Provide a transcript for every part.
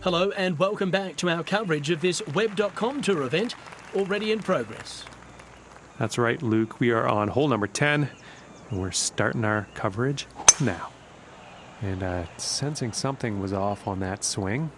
Hello and welcome back to our coverage of this Web.com Tour event, already in progress. That's right, Luke. We are on hole number 10, and we're starting our coverage now. And sensing something was off on that swing.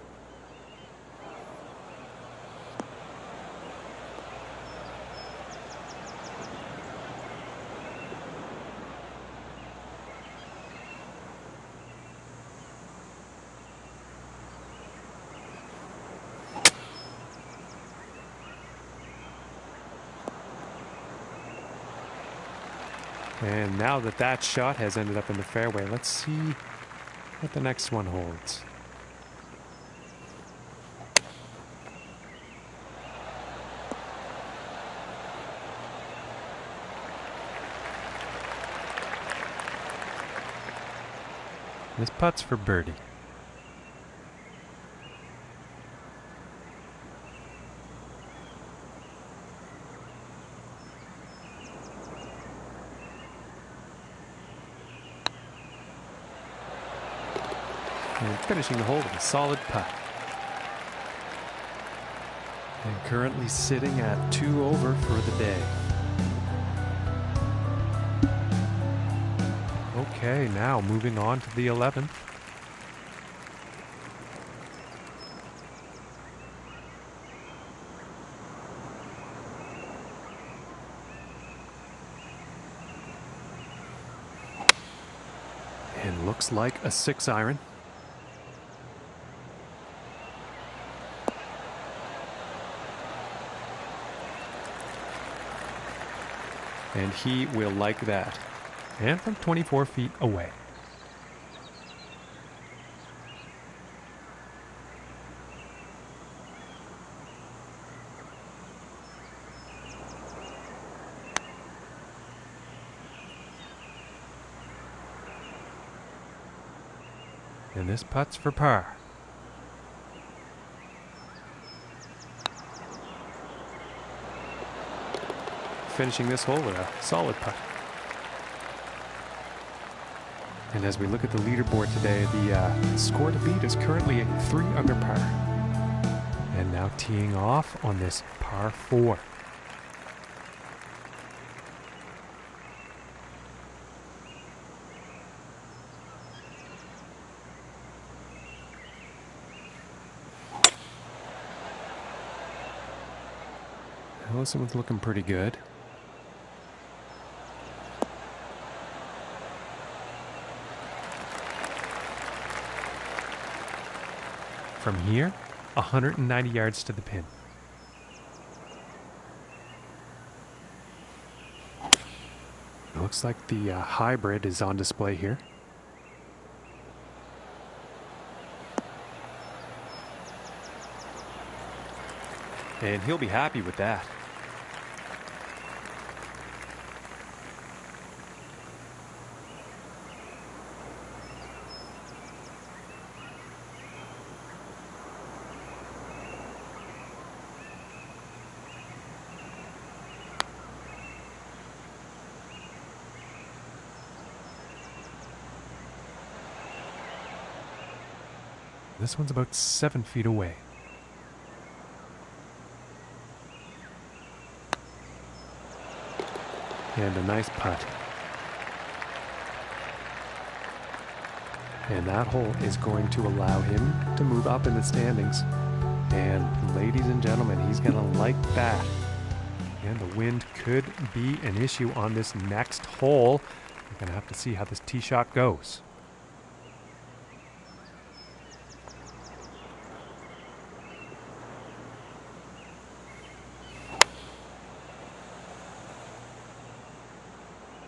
And now that that shot has ended up in the fairway, let's see what the next one holds. This putt's for birdie. And finishing the hole with a solid putt. And currently sitting at 2 over for the day. Okay, now moving on to the 11th. And looks like a 6-iron. And he will like that. And from 24 feet away. And this putt's for par. Finishing this hole with a solid putt. And as we look at the leaderboard today, the score to beat is currently a 3 under par. And now teeing off on this par 4. Well, this one's looking pretty good. From here, 190 yards to the pin. It looks like the hybrid is on display here. And he'll be happy with that. This one's about 7 feet away. And a nice putt. And that hole is going to allow him to move up in the standings. And ladies and gentlemen, he's going to like that. And the wind could be an issue on this next hole. We're going to have to see how this tee shot goes.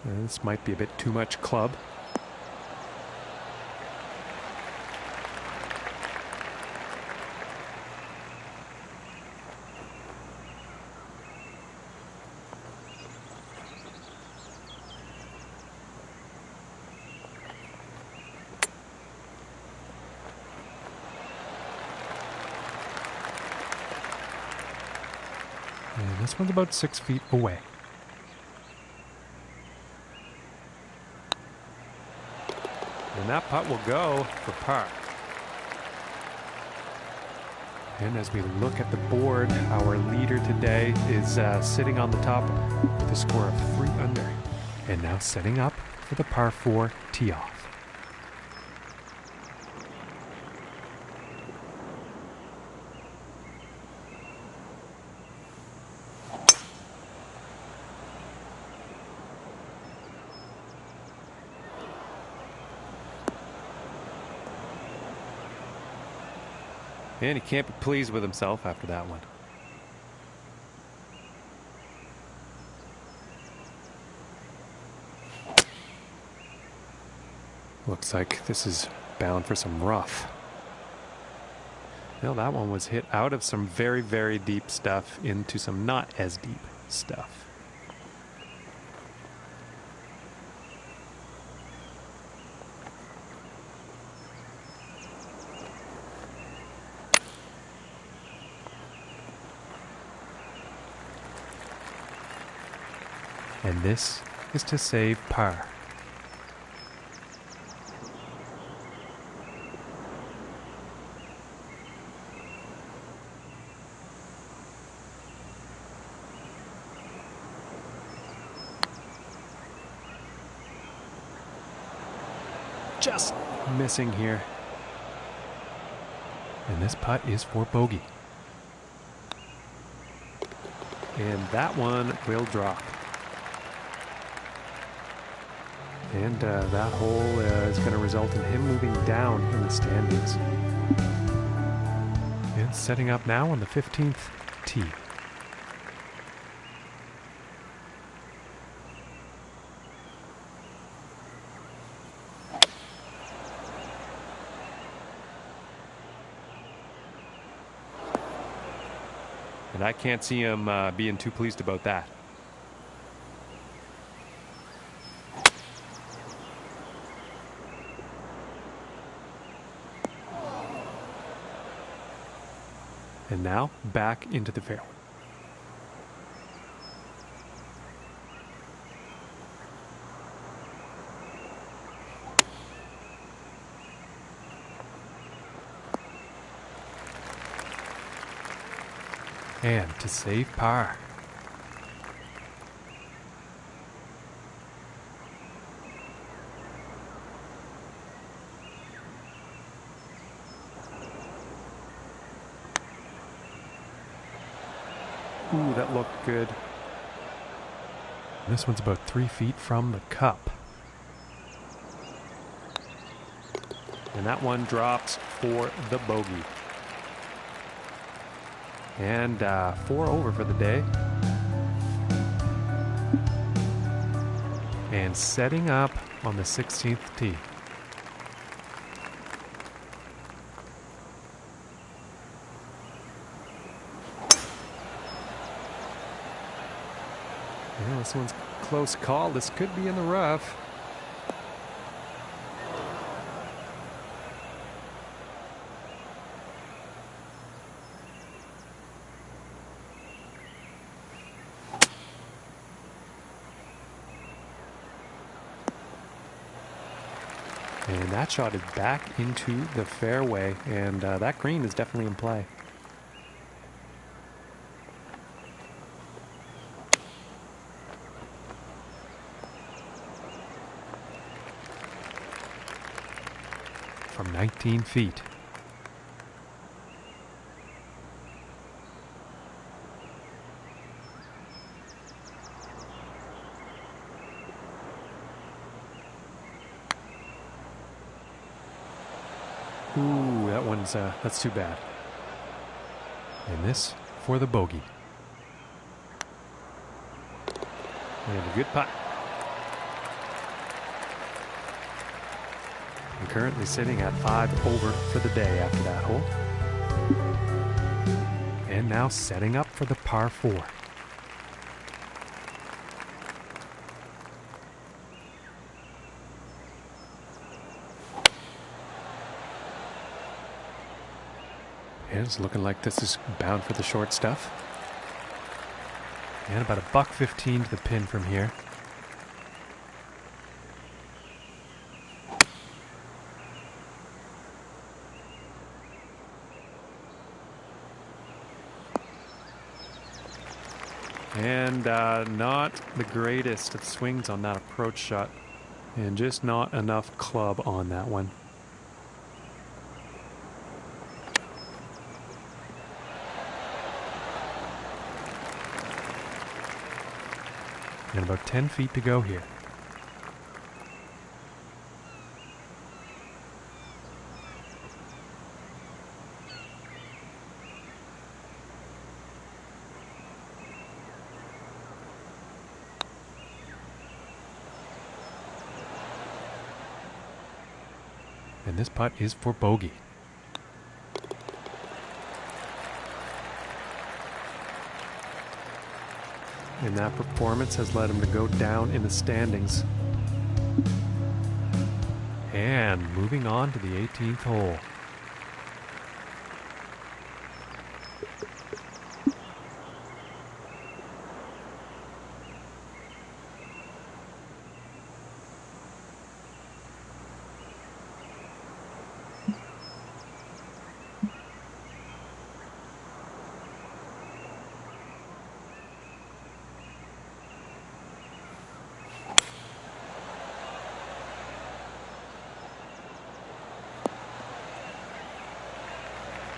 This might be a bit too much club. And this one's about 6 feet away. And that putt will go for par. And as we look at the board, our leader today is sitting on the top with a score of 3 under. And now setting up for the par 4 tee off. And he can't be pleased with himself after that one. Looks like this is bound for some rough. Well, that one was hit out of some very, very deep stuff into some not as deep stuff. And this is to save par. Just missing here. And this putt is for bogey. And that one will drop. And that hole is going to result in him moving down in the standings. And setting up now on the 15th tee. And I can't see him being too pleased about that. And now, back into the fairway. And to save par. Ooh, that looked good. This one's about 3 feet from the cup. And that one drops for the bogey. And 4 over for the day. And setting up on the 16th tee. Well, this one's a close call. This could be in the rough. And that shot is back into the fairway, and that green is definitely in play. From 19 feet. Ooh, that one's, that's too bad. And this for the bogey. And a good putt. And currently sitting at 5 over for the day after that hole. And now setting up for the par 4. And it's looking like this is bound for the short stuff. And about $1.15 to the pin from here. And not the greatest of swings on that approach shot. And just not enough club on that one. And about 10 feet to go here. And this putt is for bogey. And that performance has led him to go down in the standings. And moving on to the 18th hole.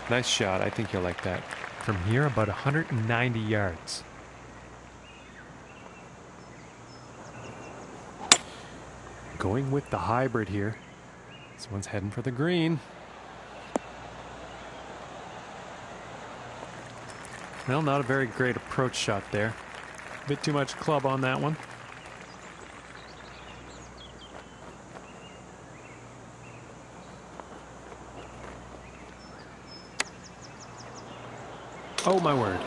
Nice shot. I think you'll like that. From here, about 190 yards. Going with the hybrid here. This one's heading for the green. Well, not a very great approach shot there. A bit too much club on that one. Oh my word.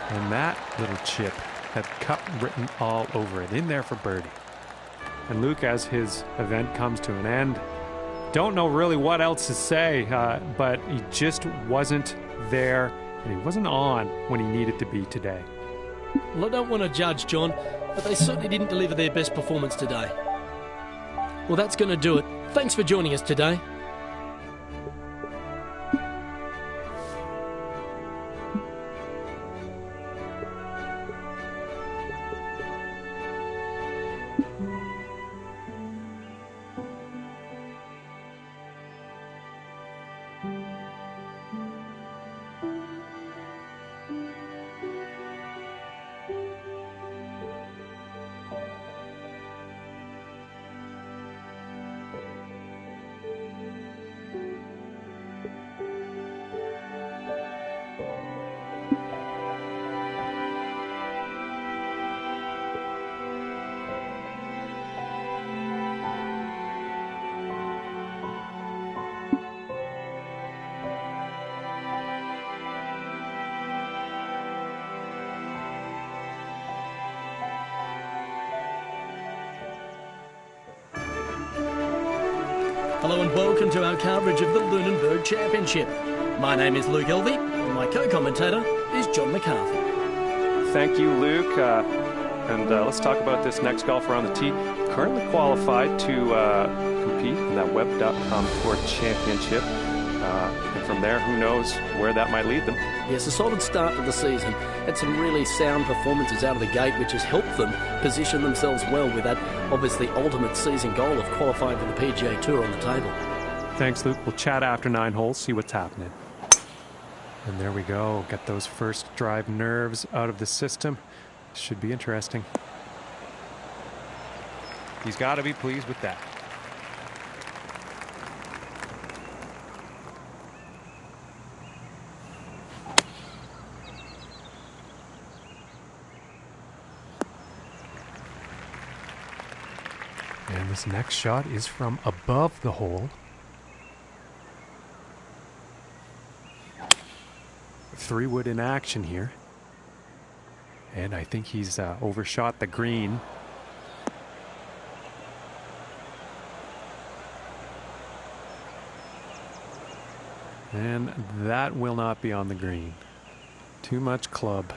And that little chip had cut written all over it. In there for birdie. And Luke, as his event comes to an end, don't know really what else to say, but he just wasn't there and he wasn't on when he needed to be today. Well, I don't want to judge, John, but they certainly didn't deliver their best performance today. Well, that's going to do it. Thanks for joining us today. Hello and welcome to our coverage of the Lunenburg Championship. My name is Luke Elvey and my co-commentator is John McCarthy. Thank you, Luke. And let's talk about this next golfer on the tee. Currently qualified to compete in that Web.com Tour Championship. And from there, who knows where that might lead them. Yes, a solid start to the season. Had some really sound performances out of the gate, which has helped them position themselves well with that, obviously, ultimate season goal of qualifying for the PGA Tour on the table. Thanks, Luke. We'll chat after 9 holes, see what's happening. And there we go. Get those first drive nerves out of the system. Should be interesting. He's got to be pleased with that. And this next shot is from above the hole. Three-wood in action here. And I think he's overshot the green. And that will not be on the green. Too much club.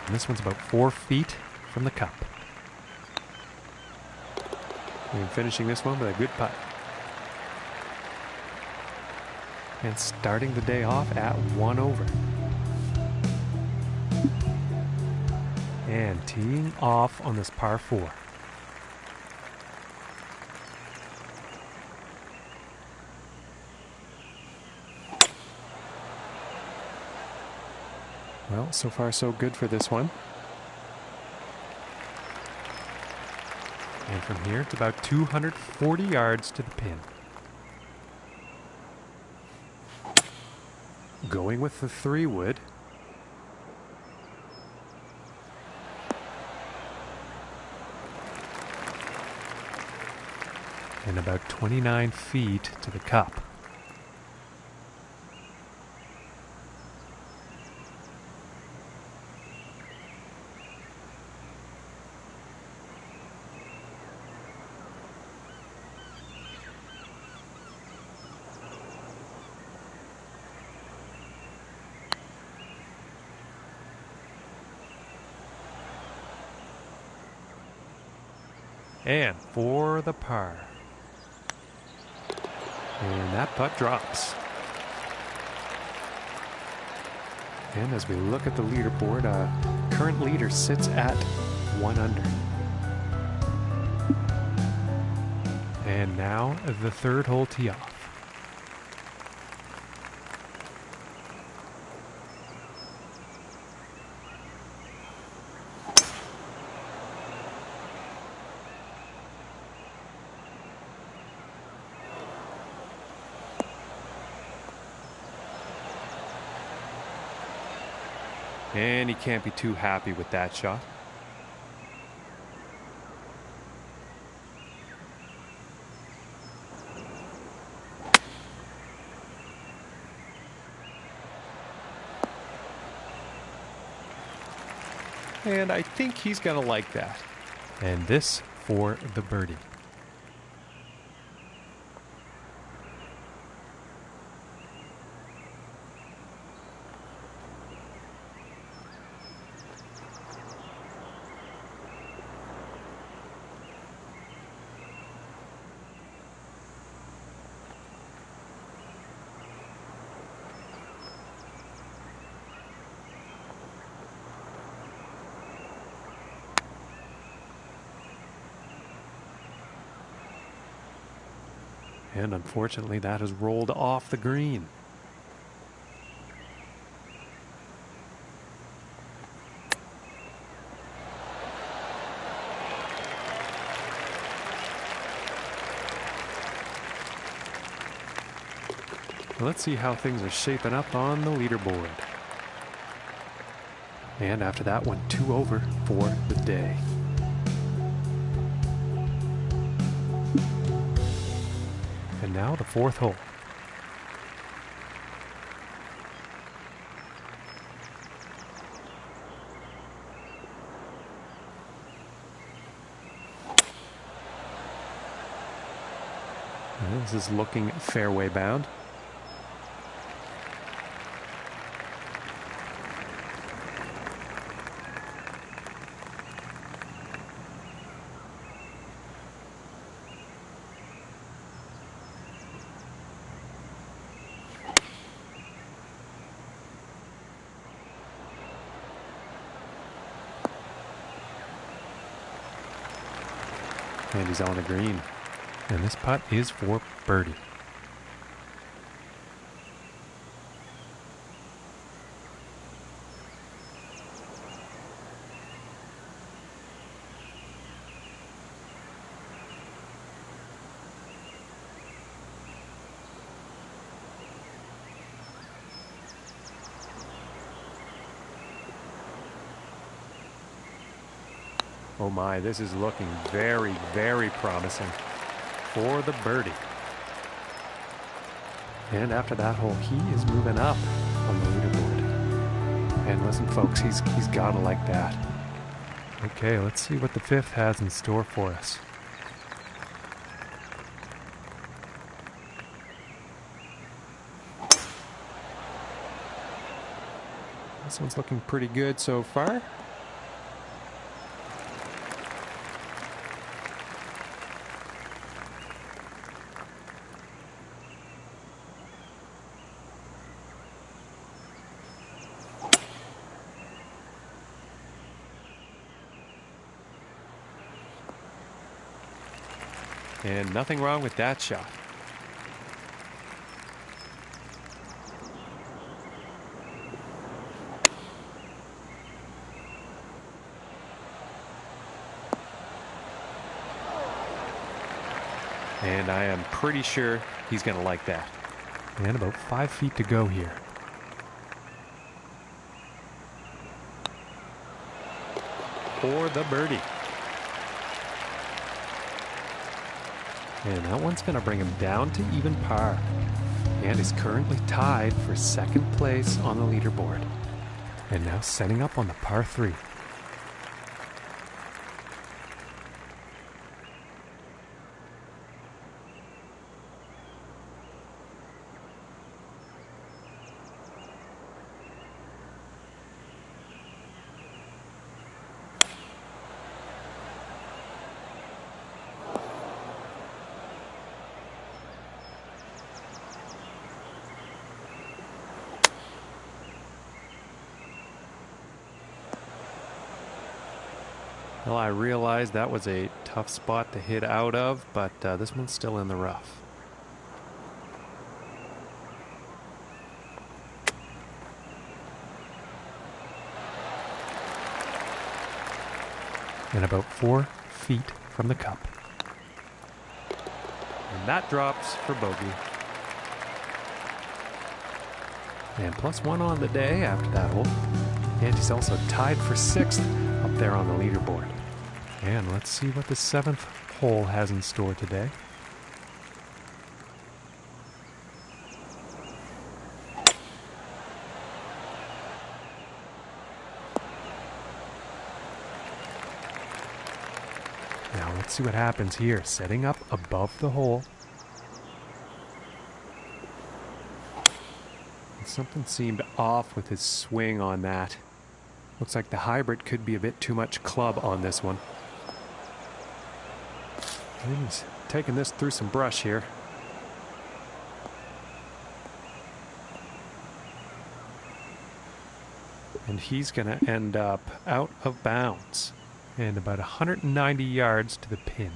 And this one's about 4 feet from the cup. And finishing this one with a good putt. And starting the day off at 1 over. And teeing off on this par 4. Well, so far so good for this one. And from here, it's about 240 yards to the pin. Going with the 3-wood. And about 29 feet to the cup. And for the par. And that putt drops. And as we look at the leaderboard, current leader sits at 1 under. And now the 3rd hole tee off. And he can't be too happy with that shot. And I think he's going to like that. And this for the birdie. And unfortunately, that has rolled off the green. Let's see how things are shaping up on the leaderboard. And after that one, 2 over for the day. And now the 4th hole. And this is looking fairway bound. And he's on the green. And this putt is for birdie. Oh my, this is looking very, very promising for the birdie. And after that hole, he is moving up on the leaderboard. And listen, folks, he's got to like that. Okay, let's see what the 5th has in store for us. This one's looking pretty good so far. And nothing wrong with that shot. And I am pretty sure he's going to like that. And about 5 feet to go here. For the birdie. And that one's going to bring him down to even par. And is currently tied for second place on the leaderboard. And now setting up on the par 3. Well, I realized that was a tough spot to hit out of, but this one's still in the rough. And about 4 feet from the cup. And that drops for bogey. And +1 on the day after that hole. And he's also tied for 6th up there on the leaderboard. And let's see what the 7th hole has in store today. Now let's see what happens here. Setting up above the hole. And something seemed off with his swing on that. Looks like the hybrid could be a bit too much club on this one. And he's taking this through some brush here. And he's going to end up out of bounds and about 190 yards to the pin.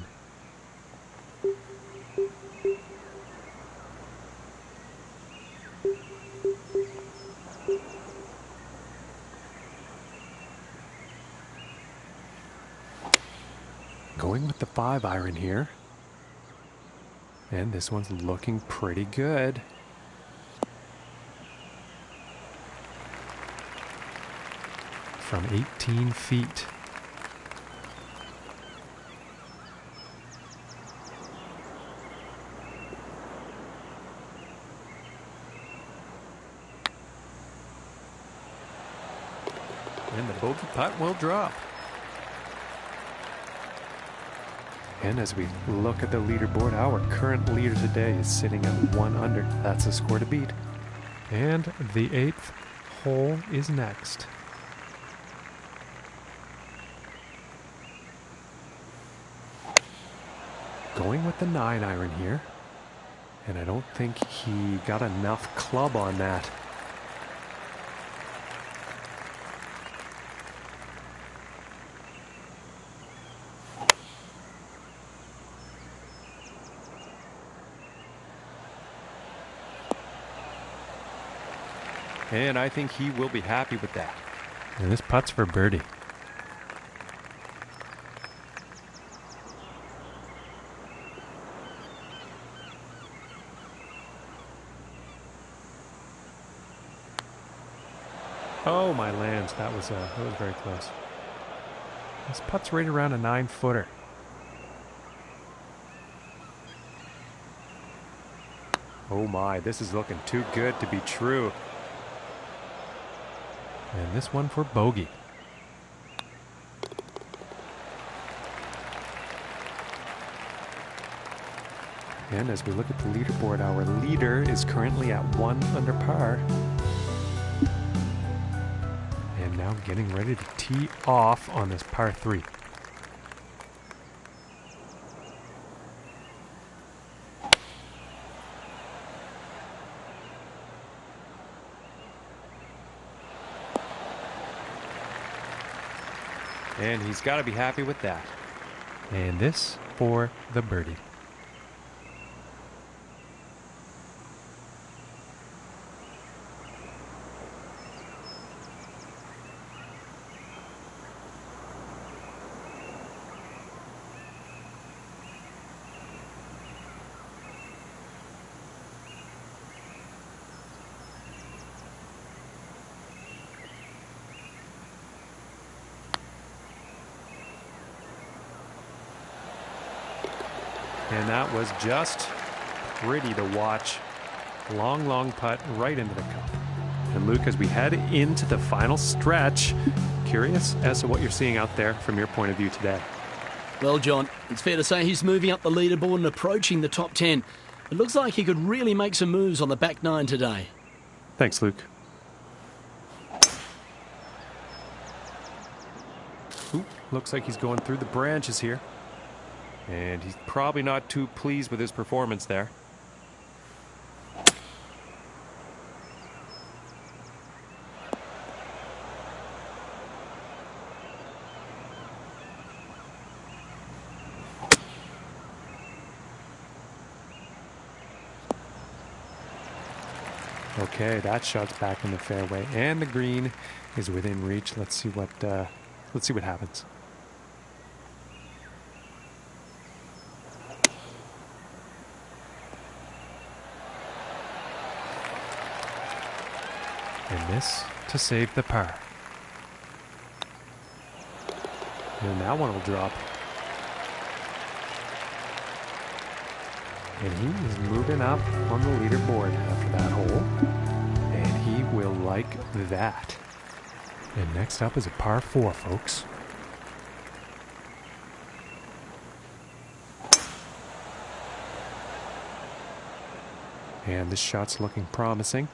Going with the 5-iron here. And this one's looking pretty good. From 18 feet. And the bogey putt will drop. And as we look at the leaderboard, our current leader today is sitting at 1 under. That's a score to beat. And the 8th hole is next. Going with the 9-iron here. And I don't think he got enough club on that. And I think he will be happy with that. And this putt's for birdie. Oh my lands, that was very close. This putt's right around a 9-footer. Oh my, this is looking too good to be true. And this one for bogey. And as we look at the leaderboard, our leader is currently at 1 under par. And now getting ready to tee off on this par 3. And he's got to be happy with that. And this for the birdie. And that was just pretty to watch. Long, long putt right into the cup. And Luke, as we head into the final stretch, curious as to what you're seeing out there from your point of view today. Well, John, it's fair to say he's moving up the leaderboard and approaching the top 10. It looks like he could really make some moves on the back nine today. Thanks, Luke. Ooh, looks like he's going through the branches here. And he's probably not too pleased with his performance there. Okay, that shot's back in the fairway, and the green is within reach. Let's see what happens. And this to save the par. And that one will drop. And he is moving up on the leaderboard after that hole. And he will like that. And next up is a par 4, folks. And this shot's looking promising.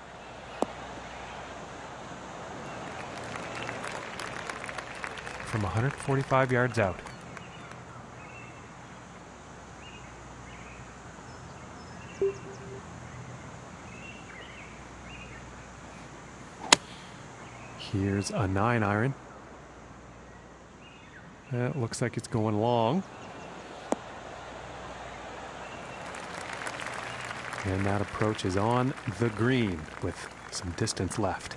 From 145 yards out. Here's a 9-iron. That looks like it's going long. And that approach is on the green with some distance left.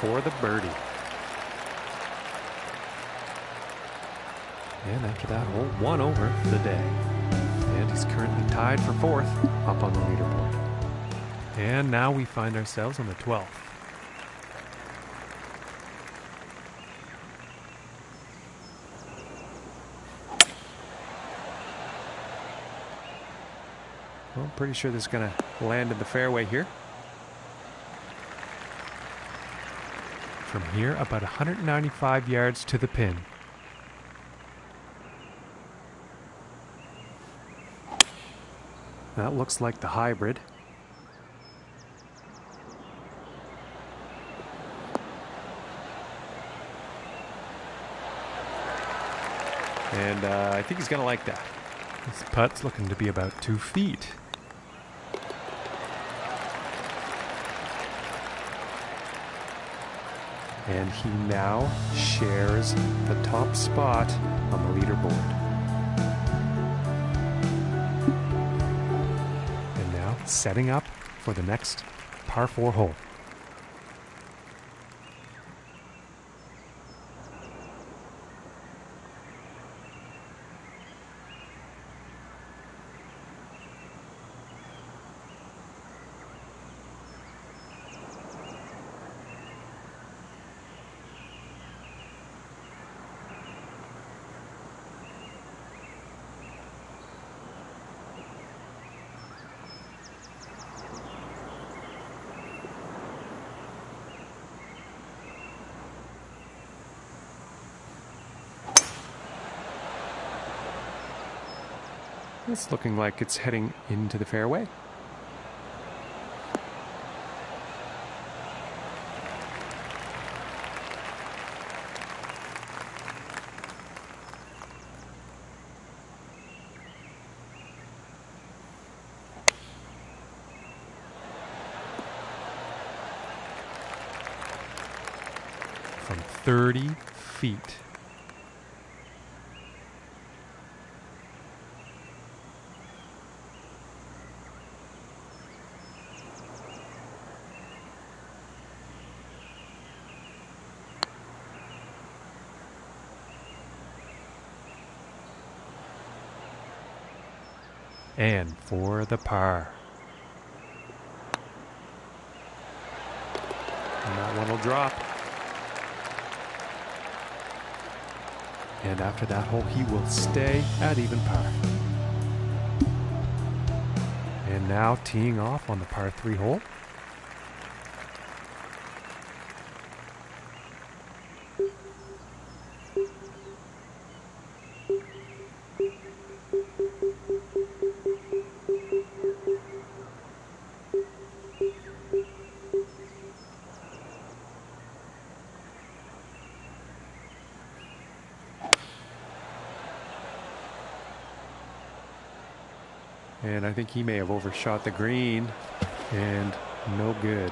For the birdie. And after that hole, 1 over for the day. And he's currently tied for 4th up on the leaderboard. And now we find ourselves on the 12th. Well, I'm pretty sure this is going to land in the fairway here. From here, about 195 yards to the pin. That looks like the hybrid. And I think he's going to like that. This putt's looking to be about 2 feet. And he now shares the top spot on the leaderboard. And now setting up for the next par 4 hole. It's looking like it's heading into the fairway. From 30 feet. And for the par. And that one will drop. And after that hole, he will stay at even par. And now teeing off on the par 3 hole. And I think he may have overshot the green, and no good.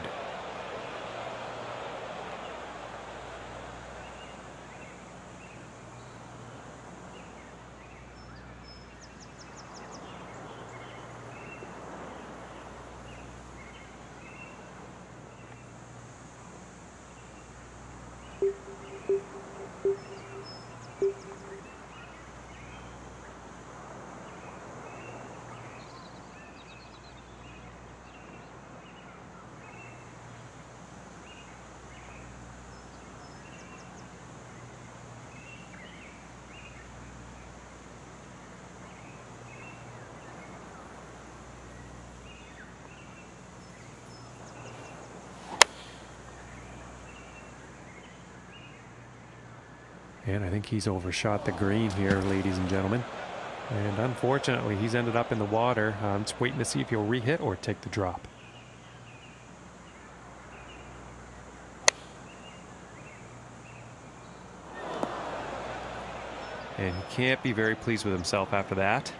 And I think he's overshot the green here, ladies and gentlemen. And unfortunately, he's ended up in the water. I'm just waiting to see if he'll re-hit or take the drop. And he can't be very pleased with himself after that.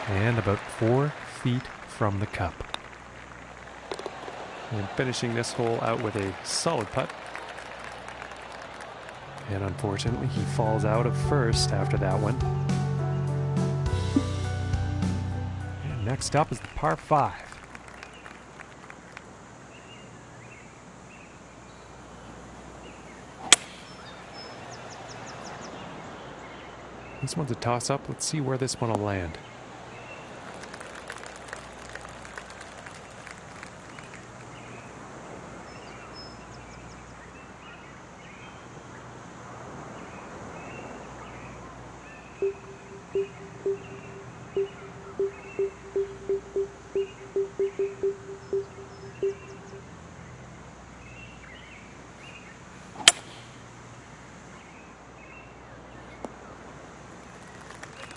And about 4 feet from the cup. And finishing this hole out with a solid putt. And unfortunately, he falls out of first after that one. And next up is the par 5. This one's a toss-up. Let's see where this one will land.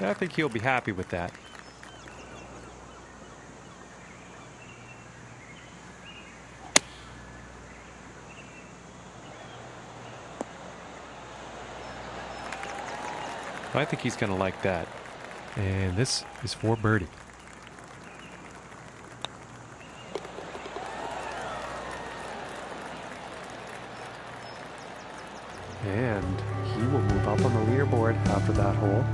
I think he'll be happy with that. I think he's going to like that. And this is for birdie. And he will move up on the leaderboard after that hole.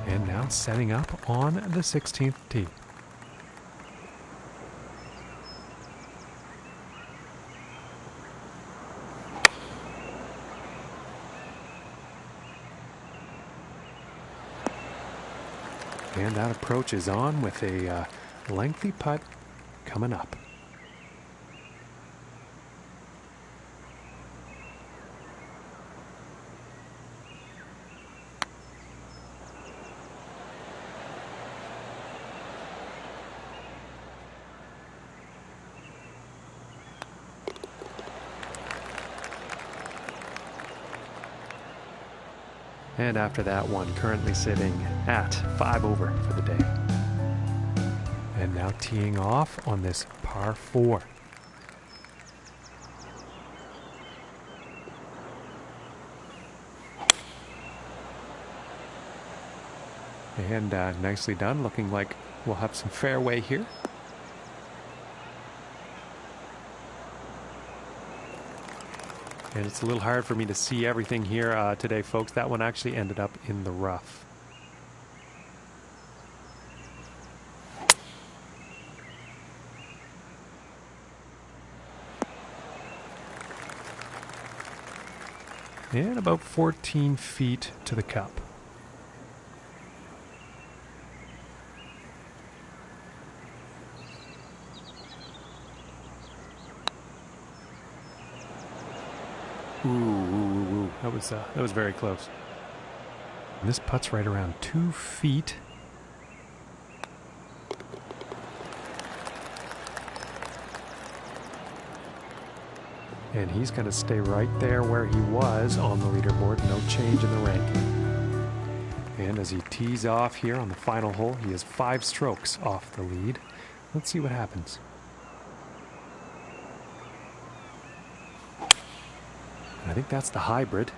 And now setting up on the 16th tee. And that approach is on with a lengthy putt coming up. And after that one, currently sitting at 5 over for the day. And now teeing off on this par 4. And nicely done, looking like we'll have some fairway here. And it's a little hard for me to see everything here today, folks. That one actually ended up in the rough. And about 14 feet to the cup. Ooh. That was very close. And this putt's right around 2 feet. And he's going to stay right there where he was on the leaderboard. No change in the ranking. And as he tees off here on the final hole, he is 5 strokes off the lead. Let's see what happens. I think that's the hybrid.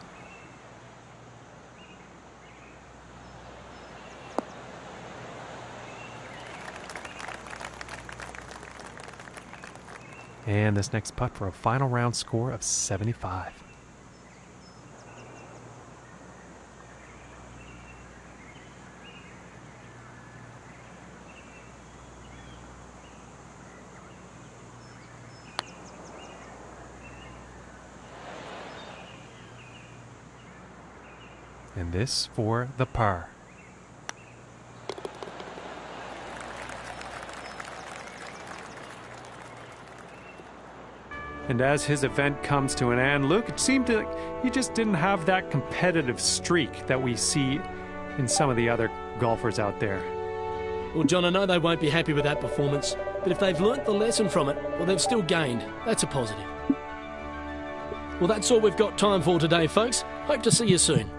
And this next putt for a final round score of 75. And this for the par. And as his event comes to an end, Luke, it seemed like he just didn't have that competitive streak that we see in some of the other golfers out there. Well, John, I know they won't be happy with that performance, but if they've learnt the lesson from it, well, they've still gained. That's a positive. Well, that's all we've got time for today, folks. Hope to see you soon.